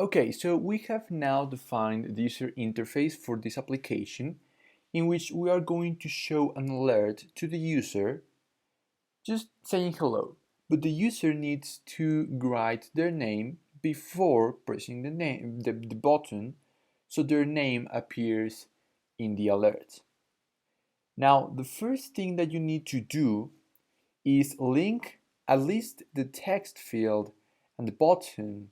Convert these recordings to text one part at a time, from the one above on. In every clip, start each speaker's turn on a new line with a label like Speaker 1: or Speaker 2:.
Speaker 1: Okay, so we have now defined the user interface for this application in which we are going to show an alert to the user just saying hello. But the user needs to write their name before pressing the button so their name appears in the alert. Now, the first thing that you need to do is link at least the text field and the button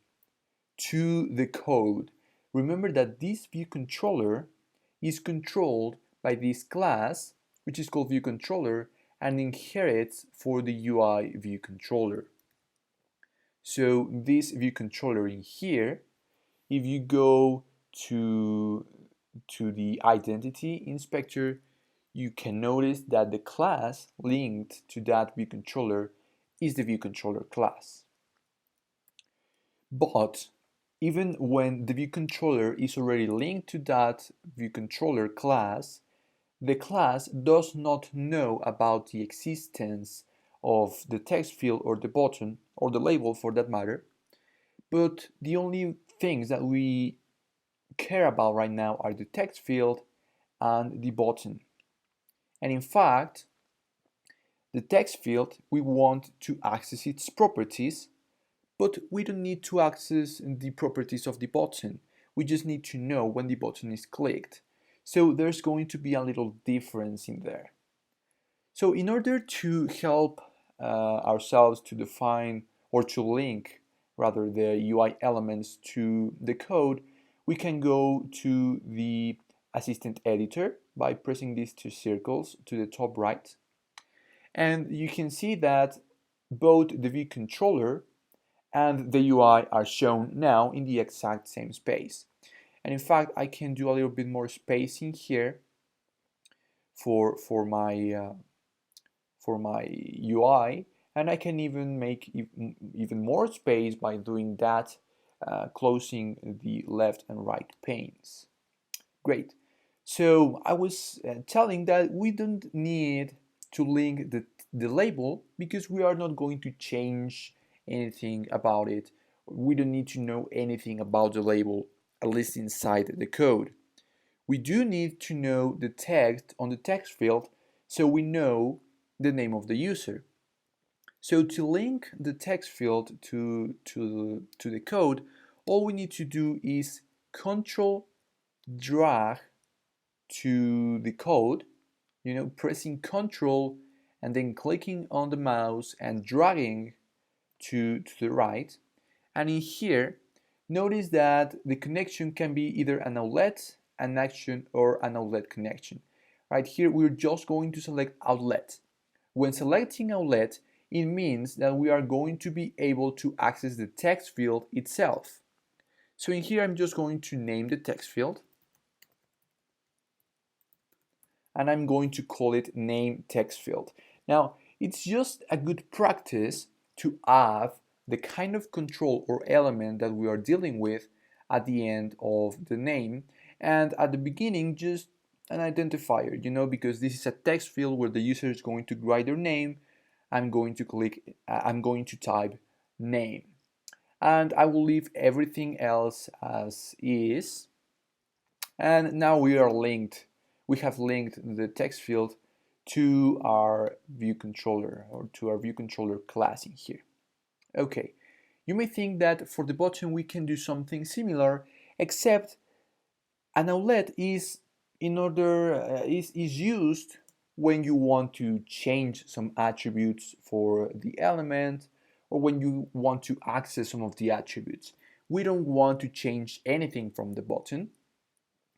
Speaker 1: to the code. Remember that this view controller is controlled by this class, which is called view controller, and inherits for the UI view controller. So this view controller in here, if you go to the identity inspector, you can notice that the class linked to that view controller is the view controller class. But even when the view controller is already linked to that view controller class, the class does not know about the existence of the text field or the button or the label for that matter. But the only things that we care about right now are the text field and the button. And in fact, the text field, we want to access its properties, but we don't need to access the properties of the button. We just need to know when the button is clicked. So there's going to be a little difference in there. So in order to help ourselves to define or to link rather the UI elements to the code, we can go to the assistant editor by pressing these two circles to the top right. And you can see that both the view controller and the UI are shown now in the exact same space. And in fact, I can do a little bit more spacing here for my UI, and I can even make even more space by doing that, closing the left and right panes. Great. So I was telling that we don't need to link the label because we are not going to change anything about it. We don't need to know anything about the label, at least inside the code. We do need to know the text on the text field so we know the name of the user. So to link the text field to the code, all we need to do is control drag to the code, pressing control and then clicking on the mouse and dragging to the right. And in here, notice that the connection can be either an outlet, an action, or an outlet connection. Right here, we're just going to select outlet. When selecting outlet, it means that we are going to be able to access the text field itself. So in here, I'm just going to name the text field. And I'm going to call it name text field. Now, it's just a good practice to have the kind of control or element that we are dealing with at the end of the name, and at the beginning just an identifier, because this is a text field where the user is going to write their name. I'm going to type name, and I will leave everything else as is. And now we have linked the text field to our view controller or to our view controller class in here. Okay, you may think that for the button we can do something similar, except an outlet is used when you want to change some attributes for the element or when you want to access some of the attributes. We don't want to change anything from the button,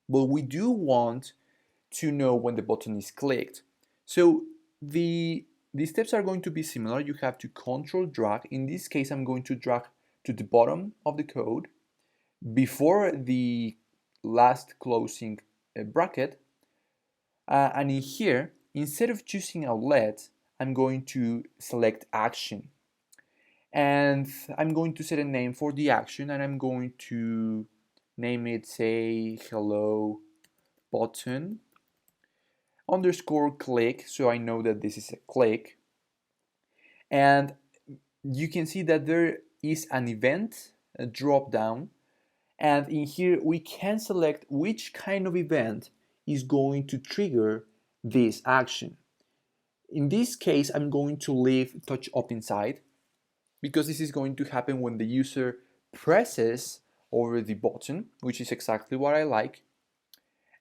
Speaker 1: but we do want to know when the button is clicked. So the steps are going to be similar. You have to control drag. In this case, I'm going to drag to the bottom of the code before the last closing bracket. And in here, instead of choosing outlet, I'm going to select action. And I'm going to set a name for the action, and I'm going to name it, say, hello button underscore click, so I know that this is a click. And you can see that there is an event drop down, And in here, we can select which kind of event is going to trigger this action. In this case, I'm going to leave touch up inside because this is going to happen when the user presses over the button, which is exactly what I like.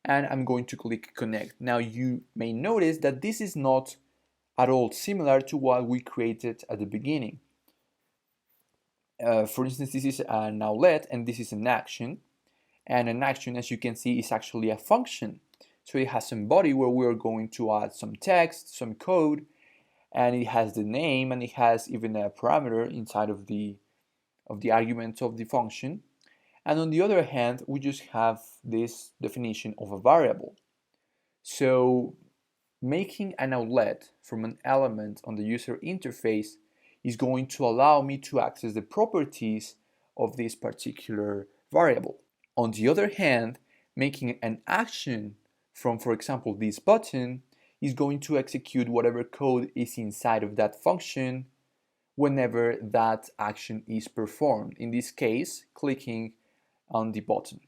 Speaker 1: And I'm going to click connect. Now you may notice that this is not at all similar to what we created at the beginning. For instance, this is an outlet and this is an action. And an action, as you can see, is actually a function. So it has some body where we're going to add some text, some code, and it has the name, and it has even a parameter inside of the arguments of the function. And on the other hand, we just have this definition of a variable. So making an outlet from an element on the user interface is going to allow me to access the properties of this particular variable. On the other hand, making an action from, for example, this button is going to execute whatever code is inside of that function whenever that action is performed. In this case, clicking on the button.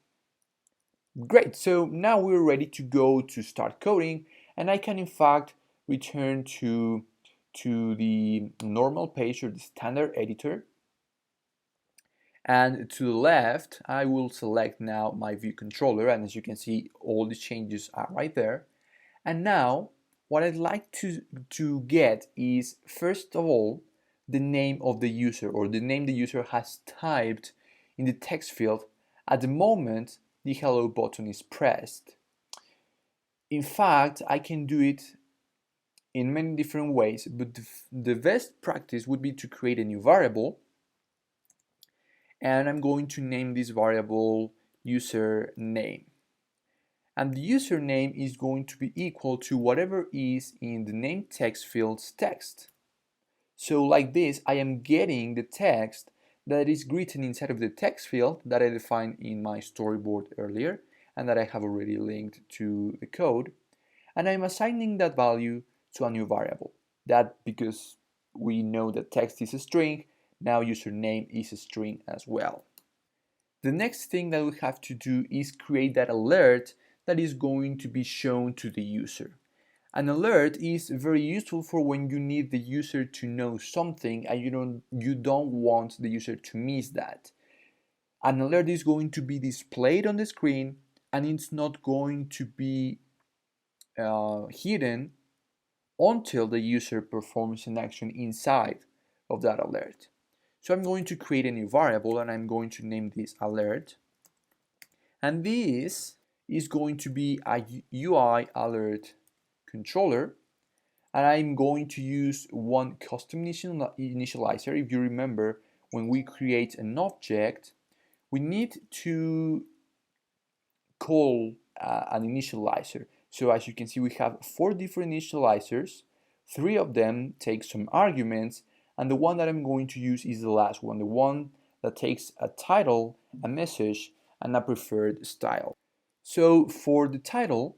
Speaker 1: Great, so now we're ready to go to start coding, and I can in fact return to the normal page or the standard editor. And to the left, I will select now my view controller, and as you can see, all the changes are right there. And now, what I'd like to get is, first of all, the name of the user, or the name the user has typed in the text field at the moment the hello button is pressed. In fact, I can do it in many different ways, but the best practice would be to create a new variable, and I'm going to name this variable username. And the username is going to be equal to whatever is in the name text field's text. So like this, I am getting the text that is written inside of the text field that I defined in my storyboard earlier and that I have already linked to the code. And I'm assigning that value to a new variable. That, because we know that text is a string, now username is a string as well. The next thing that we have to do is create that alert that is going to be shown to the user. An alert is very useful for when you need the user to know something and you don't want the user to miss that. An alert is going to be displayed on the screen, and it's not going to be hidden until the user performs an action inside of that alert. So I'm going to create a new variable, and I'm going to name this alert. And this is going to be a UI alert controller, and I'm going to use one custom initializer. If you remember, when we create an object, we need to call an initializer. So as you can see, we have 4 different initializers. 3 of them take some arguments, and the one that I'm going to use is the last one, the one that takes a title, a message, and a preferred style. So for the title,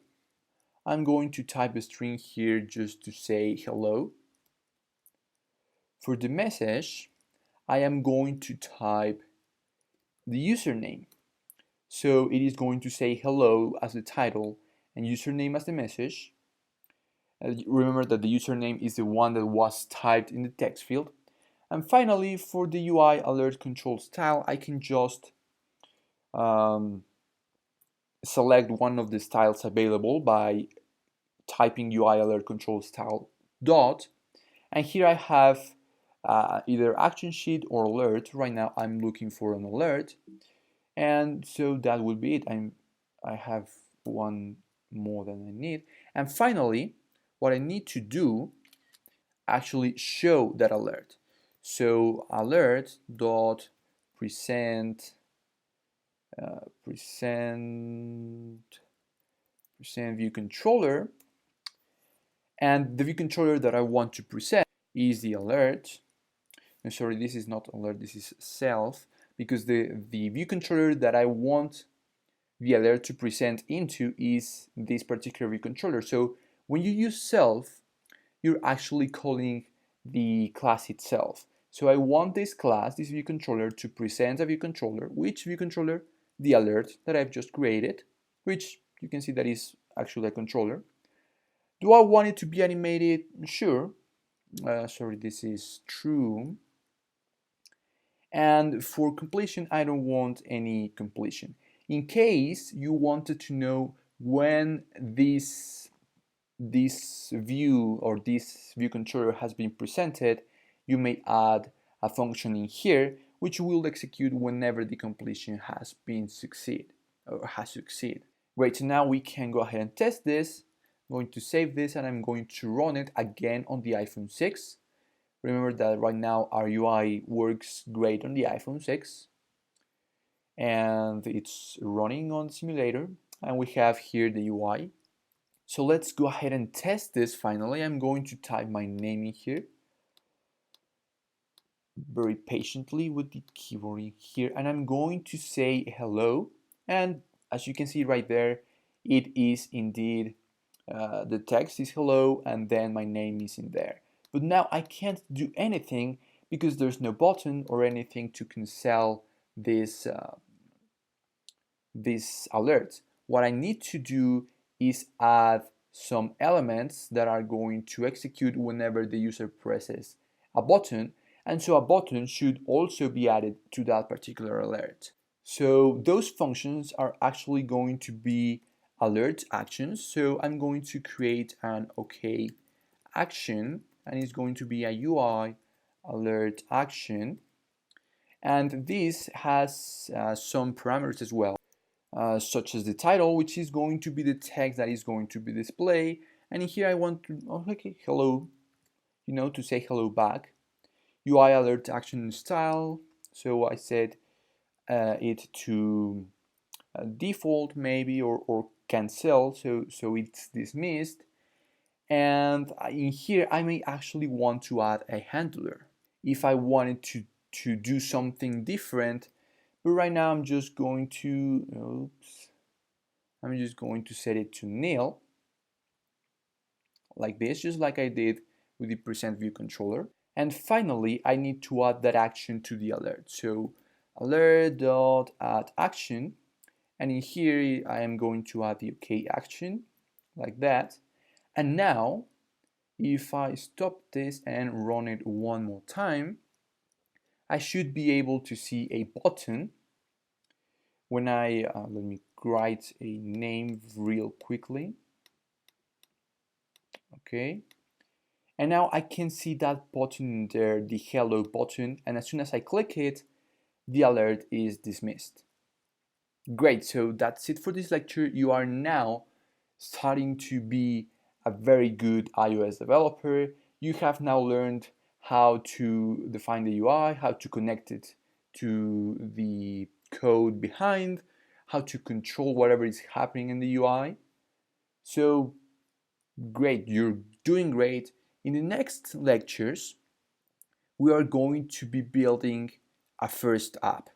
Speaker 1: I'm going to type a string here just to say hello. For the message, I am going to type the username. So it is going to say hello as the title and username as the message. Remember that the username is the one that was typed in the text field. And finally, for the UI alert control style, I can just select one of the styles available by typing UI alert control style dot, and here I have either action sheet or alert. Right now I'm looking for an alert, and so that will be it. I have one more than I need. And finally, what I need to do, actually show that alert. So alert dot present view controller, and the view controller that I want to present is the alert. No, sorry, this is not alert, this is self, because the view controller that I want the alert to present into is this particular view controller. So when you use self, you're actually calling the class itself. So I want this class, this view controller, to present a view controller. Which view controller? the alert that I've just created, which you can see that is actually a controller. Do I want it to be animated? Sure. Sorry, this is true. And for completion, I don't want any completion. In case you wanted to know when this view or this view controller has been presented, you may add a function in here which will execute whenever the completion has been succeed or has succeeded. Great, so now we can go ahead and test this. I'm going to save this and I'm going to run it again on the iPhone 6. Remember that right now our UI works great on the iPhone 6 and it's running on the simulator, and we have here the UI. So let's go ahead and test this finally. I'm going to type my name in here very patiently with the keyboard in here, and I'm going to say hello, and as you can see right there, it is indeed the text is hello and then my name is in there. But now I can't do anything because there's no button or anything to cancel this alert. What I need to do is add some elements that are going to execute whenever the user presses a button, and so a button should also be added to that particular alert. So those functions are actually going to be alert actions. So I'm going to create an OK action, and it's going to be a UI alert action, and this has some parameters as well. Such as the title, which is going to be the text that is going to be displayed. And in here I want to, okay, hello, to say hello back. UI alert action style. So I set it to default maybe, or cancel, so it's dismissed. And in here I may actually want to add a handler if I wanted to do something different. But right now I'm just going to, I'm just going to set it to nil, like this, just like I did with the present view controller. And finally, I need to add that action to the alert. So alert.add action, and in here I am going to add the OK action, like that. And now, if I stop this and run it one more time, I should be able to see a button. When I, let me write a name real quickly. Okay. And now I can see that button there, the hello button, and as soon as I click it, the alert is dismissed. Great, so that's it for this lecture. You are now starting to be a very good iOS developer. You have now learned how to define the UI, how to connect it to the code behind, how to control whatever is happening in the UI. So great, you're doing great. In the next lectures, we are going to be building a first app.